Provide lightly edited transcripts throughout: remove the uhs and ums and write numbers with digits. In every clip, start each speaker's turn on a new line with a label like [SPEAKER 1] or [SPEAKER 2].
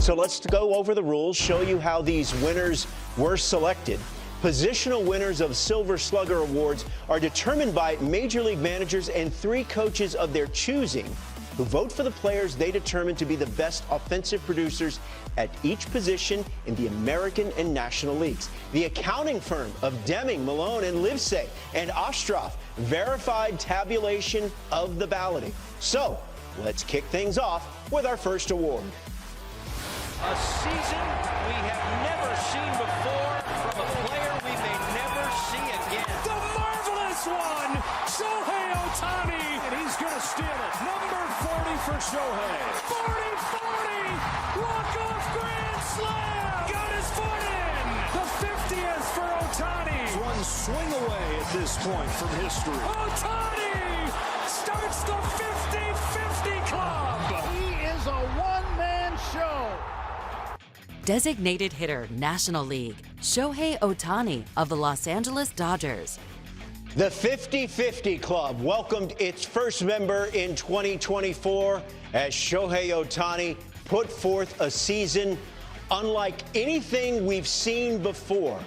[SPEAKER 1] So let's go over the rules, show you how these winners were selected. Positional winners of Silver Slugger Awards are determined by major league managers and 3 coaches of their choosing who vote for the players they determine to be the best offensive producers at each position in the American and National Leagues. The accounting firm of Deming, Malone, and Livesay and Ostroff verified tabulation of the balloting. So let's kick things off with our first award.
[SPEAKER 2] A season we have never seen before from a player we may never see again.
[SPEAKER 3] The marvelous one, Shohei Ohtani, and he's going to steal it. Number 40 for Shohei. 40-40, walk-off grand slam. Got his foot in. The 50th for Ohtani. One swing away at this point from history. Ohtani starts the 50-50 club. He is a one-man show.
[SPEAKER 4] Designated hitter, National League, Shohei Ohtani of the Los Angeles Dodgers.
[SPEAKER 1] The 50-50 Club welcomed its first member in 2024 as Shohei Ohtani put forth a season unlike anything we've seen before.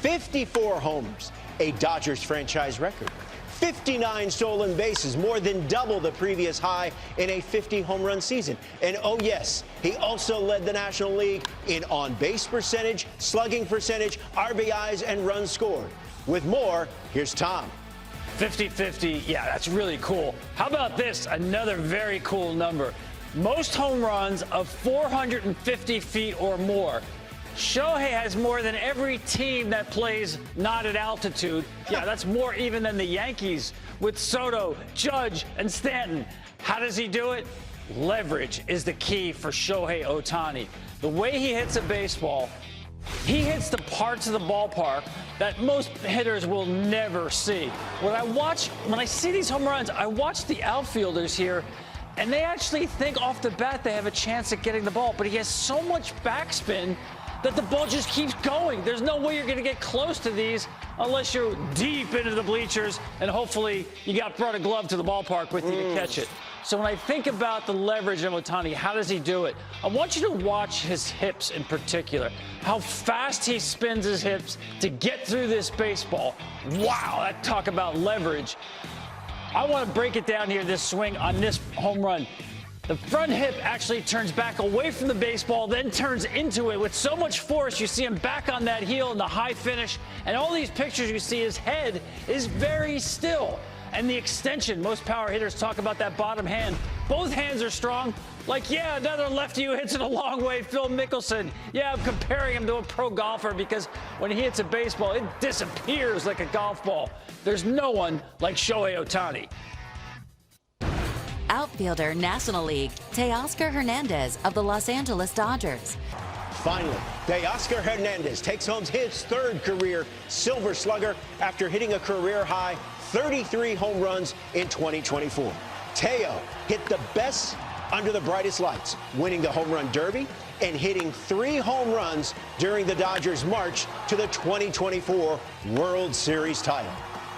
[SPEAKER 1] 54 homers, a Dodgers franchise record. 59 stolen bases, more than double the previous high in a 50 home run season. And oh yes, he also led the National League in on-base percentage, slugging percentage, RBIs, and runs scored. With more, here's Tom.
[SPEAKER 5] 50-50, yeah, that's really cool. How about this? Another very cool number. Most home runs of 450 feet or more. Shohei has more than every team that plays not at altitude. Yeah, that's more even than the Yankees with Soto, Judge, and Stanton. How does he do it? Leverage is the key for Shohei Ohtani. The way he hits a baseball, he hits the parts of the ballpark that most hitters will never see. When I see these home runs, I watch the outfielders here, and they actually think off the bat they have a chance at getting the ball, but he has so much backspin that the ball just keeps going. There's no way you're going to get close to these unless you're deep into the bleachers and hopefully you got brought a glove to the ballpark with you to catch it. So when I think about the leverage of Ohtani, how does he do it? I want you to watch his hips in particular, how fast he spins his hips to get through this baseball. Wow, that talk about leverage. I want to break it down here, this swing on this home run. The front hip actually turns back away from the baseball, then turns into it with so much force. You see him back on that heel in the high finish. And all these pictures you see, his head is very still. And the extension, most power hitters talk about that bottom hand. Both hands are strong. Like, yeah, another lefty who hits it a long way, Phil Mickelson. Yeah, I'm comparing him to a pro golfer because when he hits a baseball, it disappears like a golf ball. There's no one like Shohei Ohtani.
[SPEAKER 4] Outfielder, National League, Teoscar Hernandez of the Los Angeles Dodgers.
[SPEAKER 1] Finally, Teoscar Hernandez takes home his 3rd career Silver Slugger after hitting a career-high 33 home runs in 2024. Teo hit the best under the brightest lights, winning the Home Run Derby and hitting 3 home runs during the Dodgers' march to the 2024 World Series title.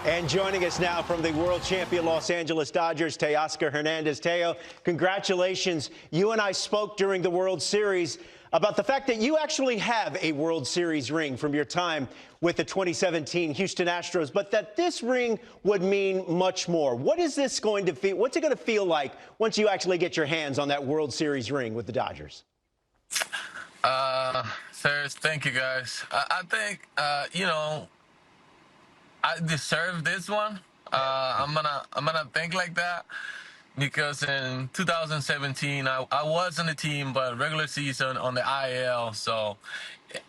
[SPEAKER 1] And joining us now from the world champion Los Angeles Dodgers, Teoscar Hernandez. Teo, congratulations. You and I spoke during the World Series about the fact that you actually have a World Series ring from your time with the 2017 Houston Astros, but that this ring would mean much more. What is this going to feel? What's it going to feel like once you actually get your hands on that World Series ring with the Dodgers?
[SPEAKER 6] Sirs, thank you, guys. I think, I deserve this one. I'm gonna think like that because in 2017 I was on the team, but regular season on the IL, so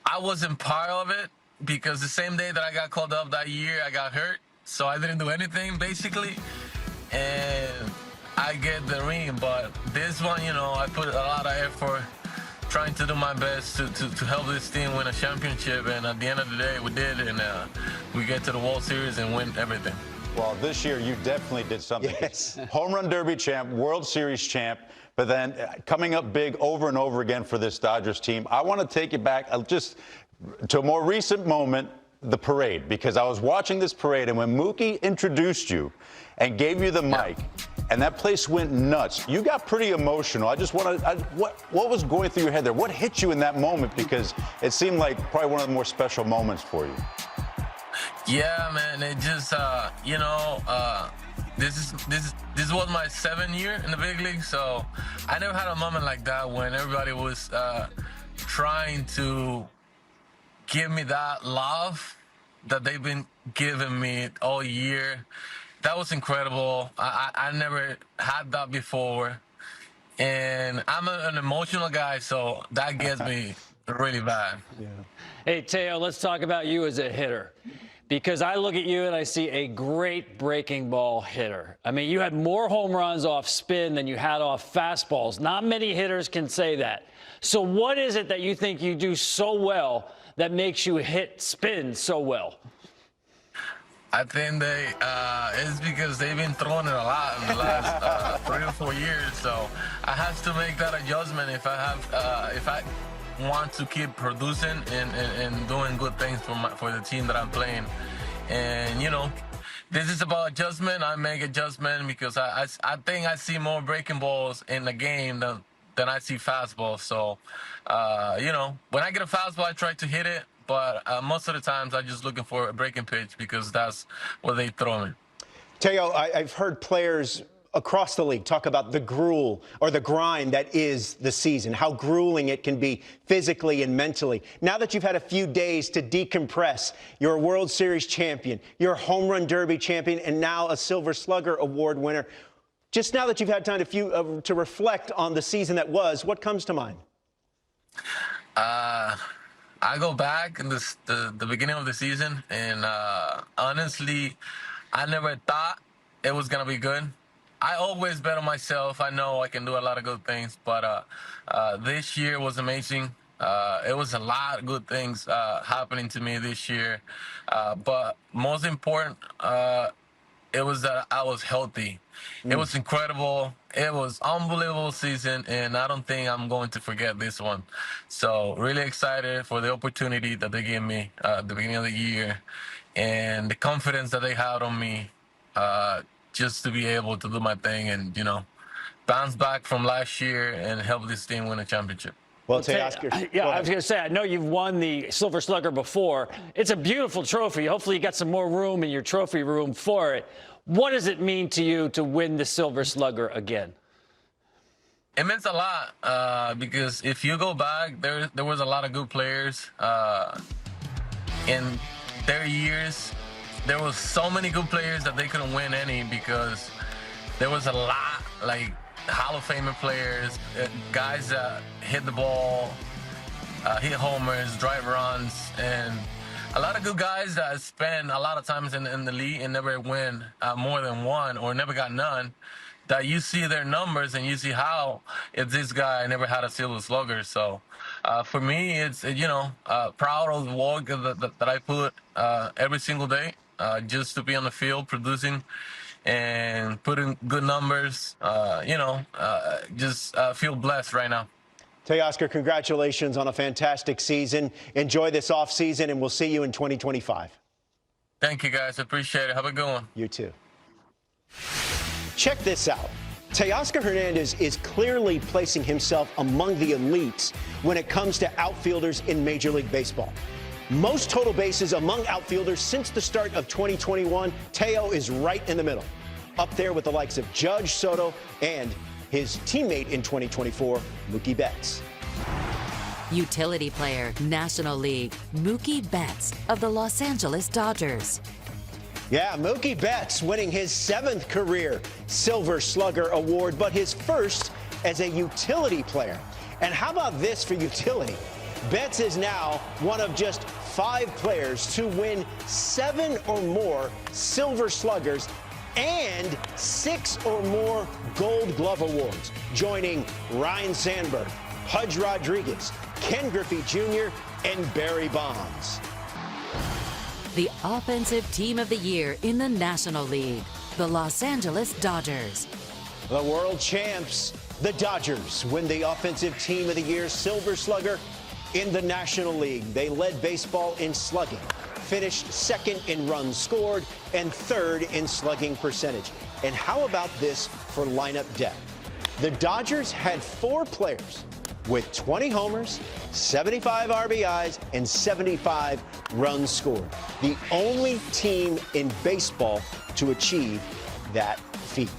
[SPEAKER 6] I wasn't part of it because the same day that I got called up that year, I got hurt, so I didn't do anything basically, and I get the ring. But this one, I put a lot of effort, trying to do my best to help this team win a championship, and at the end of the day, we did, and we get to the World Series and win everything.
[SPEAKER 7] Well, this year you definitely did something.
[SPEAKER 1] Yes.
[SPEAKER 7] Home Run Derby champ, World Series champ, but then coming up big over and over again for this Dodgers team. I want to take you back just to a more recent moment, the parade, because I was watching this parade, and when Mookie introduced you and gave you the mic, and that place went nuts. You got pretty emotional. I just want to, what was going through your head there? What hit you in that moment? Because it seemed like probably one of the more special moments for you.
[SPEAKER 6] Yeah, man, it just, this was my 7th year in the big league, so I never had a moment like that when everybody was trying to give me that love that they've been giving me all year. That was incredible. I never had that before, and I'm an emotional guy, so that gets me really bad.
[SPEAKER 5] Yeah. Hey, Teo, let's talk about you as a hitter. Because I look at you and I see a great breaking ball hitter. I mean, you had more home runs off spin than you had off fastballs. Not many hitters can say that. So what is it that you think you do so well that makes you hit spin so well?
[SPEAKER 6] I think it's because they've been throwing it a lot in the last 3 or 4 years. So I have to make that adjustment if I want to keep producing and doing good things for the team that I'm playing. And this is about adjustment. I make adjustment because I think I see more breaking balls in the game than I see fastballs. So when I get a fastball, I try to hit it, but most of the times I'm just looking for a breaking pitch because that's what they throw me.
[SPEAKER 1] Teo, I've heard players across the league talk about the gruel or the grind that is the season, how grueling it can be physically and mentally. Now that you've had a few days to decompress, you're a World Series champion, you're a Home Run Derby champion, and now a Silver Slugger Award winner. Just now that you've had time to reflect on the season that was, what comes to mind?
[SPEAKER 6] I go back in the beginning of the season, and honestly, I never thought it was going to be good. I always bet on myself. I know I can do a lot of good things, but this year was amazing. It was a lot of good things happening to me this year. But most important, it was that I was healthy. It was incredible. It was unbelievable season, and I don't think I'm going to forget this one. So really excited for the opportunity that they gave me at the beginning of the year and the confidence that they had on me. Just to be able to do my thing and, bounce back from last year and help this team win a championship.
[SPEAKER 1] Well, Oscar.
[SPEAKER 5] Yeah, I was going to say, I know you've won the Silver Slugger before. It's a beautiful trophy. Hopefully you got some more room in your trophy room for it. What does it mean to you to win the Silver Slugger again?
[SPEAKER 6] It means a lot because if you go back, there was a lot of good players in their years. There was so many good players that they couldn't win any because there was a lot, like Hall of Famer players, guys that hit the ball, hit homers, drive runs, and a lot of good guys that spend a lot of times in the league and never win more than one or never got none. That you see their numbers and you see how if this guy never had a Silver Slugger. So for me, it's proud of the work that I put every single day. Just to be on the field producing and putting good numbers, just feel blessed right now.
[SPEAKER 1] Oscar, congratulations on a fantastic season. Enjoy this offseason, and we'll see you in 2025.
[SPEAKER 6] Thank you, guys. Appreciate it. Have a good one.
[SPEAKER 1] You too. Check this out. Teoscar Hernandez is clearly placing himself among the elites when it comes to outfielders in Major League Baseball. Most total bases among outfielders since the start of 2021, Teo is right in the middle, up there with the likes of Judge, Soto, and his teammate in 2024, Mookie Betts.
[SPEAKER 4] Utility player, National League, Mookie Betts of the Los Angeles Dodgers.
[SPEAKER 1] Yeah, Mookie Betts winning his 7th career Silver Slugger Award, but his first as a utility player. And how about this for utility? Betts is now one of just 5 players to win 7 or more Silver Sluggers and 6 or more Gold Glove Awards, joining Ryan Sandberg, Pudge Rodriguez, Ken Griffey Jr., and Barry Bonds.
[SPEAKER 4] The Offensive Team of the Year in the National League, the Los Angeles Dodgers.
[SPEAKER 1] The world champs, the Dodgers, win the Offensive Team of the Year Silver Slugger in the National League. They led baseball in slugging, finished second in runs scored and third in slugging percentage. And how about this for lineup depth? The Dodgers had 4 players with 20 homers, 75 RBIs, and 75 runs scored. The only team in baseball to achieve that feat.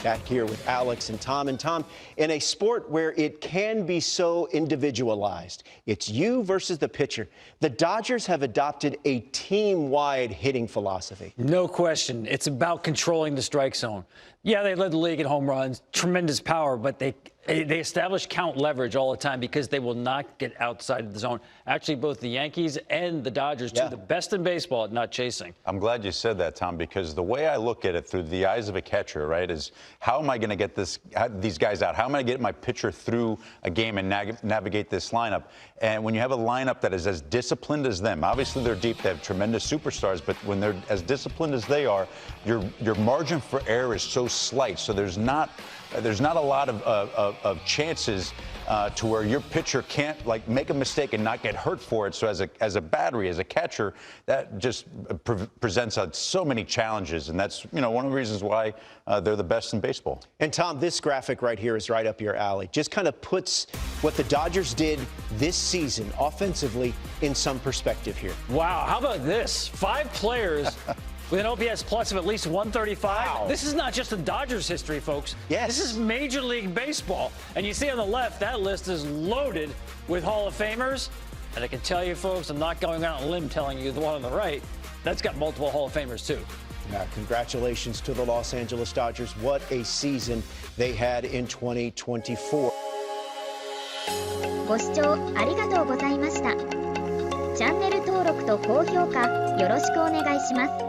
[SPEAKER 1] Back here with Alex and Tom. And Tom, in a sport where it can be so individualized, it's you versus the pitcher. The Dodgers have adopted a team-wide hitting philosophy.
[SPEAKER 5] No question. It's about controlling the strike zone. Yeah, they led the league in home runs, tremendous power, but they establish count leverage all the time because they will not get outside of the zone. Actually, both the Yankees and the Dodgers, two of the best in baseball at not chasing.
[SPEAKER 7] I'm glad you said that, Tom, because the way I look at it through the eyes of a catcher, right, is how am I going to get these guys out? How am I going to get my pitcher through a game and navigate this lineup? And when you have a lineup that is as disciplined as them, obviously they're deep, they have tremendous superstars, but when they're as disciplined as they are, your margin for error is so slight. So there's not a lot of chances to where your pitcher can't like make a mistake and not get hurt for it. So as a battery, as a catcher, that just presents so many challenges, and that's one of the reasons why they're the best in baseball.
[SPEAKER 1] And Tom, this graphic right here is right up your alley. Just kind of puts what the Dodgers did this season offensively in some perspective here.
[SPEAKER 5] Wow, how about this? 5 players with an OPS plus of at least 135.
[SPEAKER 1] Wow.
[SPEAKER 5] This is not just the Dodgers history, folks.
[SPEAKER 1] Yes.
[SPEAKER 5] This is Major League Baseball. And you see on the left, that list is loaded with Hall of Famers. And I can tell you, folks, I'm not going out on a limb telling you the one on the right, that's got multiple Hall of Famers, too.
[SPEAKER 1] Now, congratulations to the Los Angeles Dodgers. What a season they had in 2024.
[SPEAKER 8] ご視聴ありがとうございました。チャンネル登録と高評価よろしくお願いします。